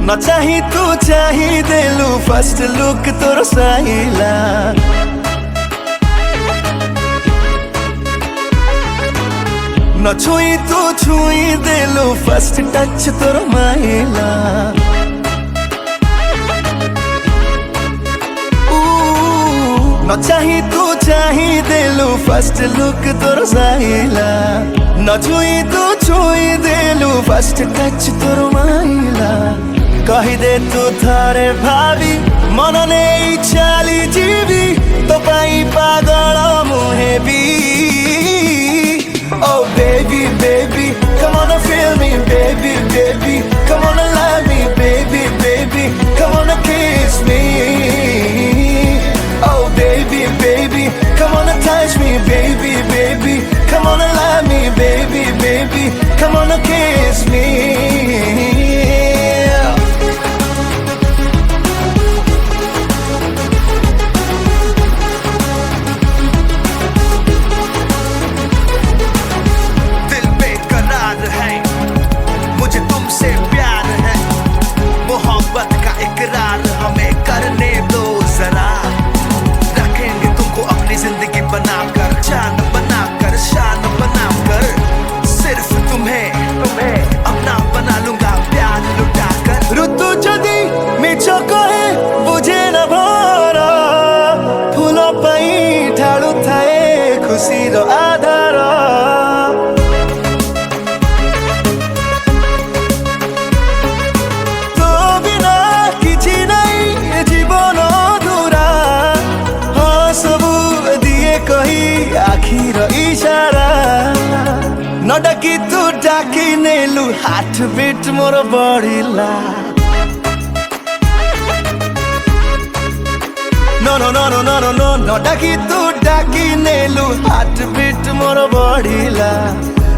न चाही तू चाही देलू फर्स्ट लुक तोर साइला न छुई तू छुई देलू फर्स्ट टच तोर माइला न चाही तू चाही देलू फर्स्ट लुक तोर साइला न छुई तू छुई देलू फर्स्ट टच तोर माइला कही दे तू थारे भाभी मन नहीं चाली जीवी तो पाई पागल मुहे भी Oh baby, baby, come on and feel me, baby, baby, come on and love me, baby, baby, come on and kiss me. Oh baby, baby, come on and touch me, baby, baby, come on and love me, baby, baby, come on and kiss me. जिंदगी बनाकर जान बनाकर शान बनाकर सिर्फ तुम्हें अपना बना लूंगा प्यार लुटाकर ऋतु जदी मिछ कहे बुझे न भर फूल पाई ढालू थाए खुशीर आधार तो बिना किछि नहीं जीवन अधूरा हाँ सबू कही आखिर इशारा न डाकी तू डाकी नेलु हाथ बीट मोर बढ़िला no no no no no no no न डाकी तू डाकी नेलु हाथ बीट मोर बढ़िला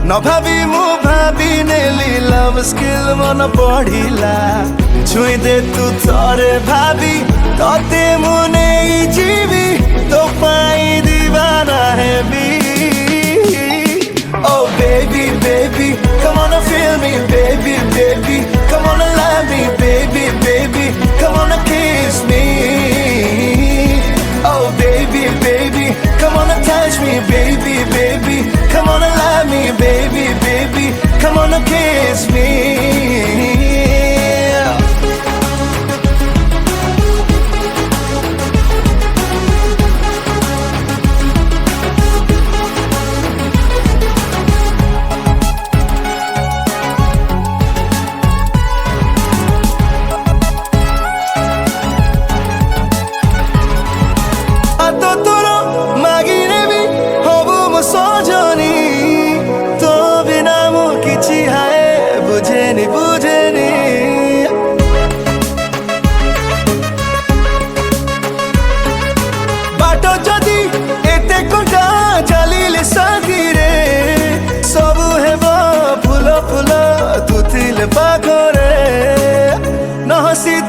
न भाभी मु भाभी नेली लव स्किल मन बढ़िला छुई दे तू थोरे भाभी तोते मु नहीं जीवी तो पाई दीवाना है भी Oh baby, baby, come on and feel me, baby, baby, come on and love me, baby, baby, come on and kiss me. Oh baby, baby, come on and touch me, baby, baby, come on and love me, baby, baby, come on and kiss me.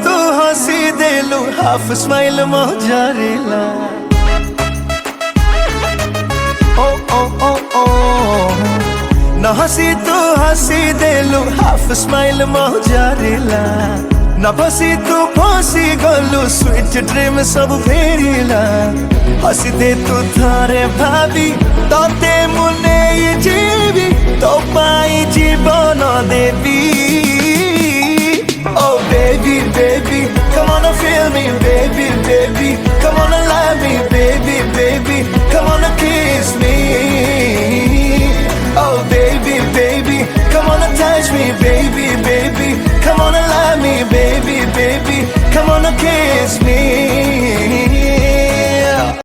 तू हंसी देलू half smile मोहजारिला ओ ओ ओ ओ न हंसी तू हंसी देलू half smile मोहजारिला न फसी तू फसी गलू स्वीट ड्रीम सब फेरिला हंसी दे तू थारे भाभी तोते मुने जीवी तो पाई जीवन देवी Oh baby, baby, come on and feel me, baby.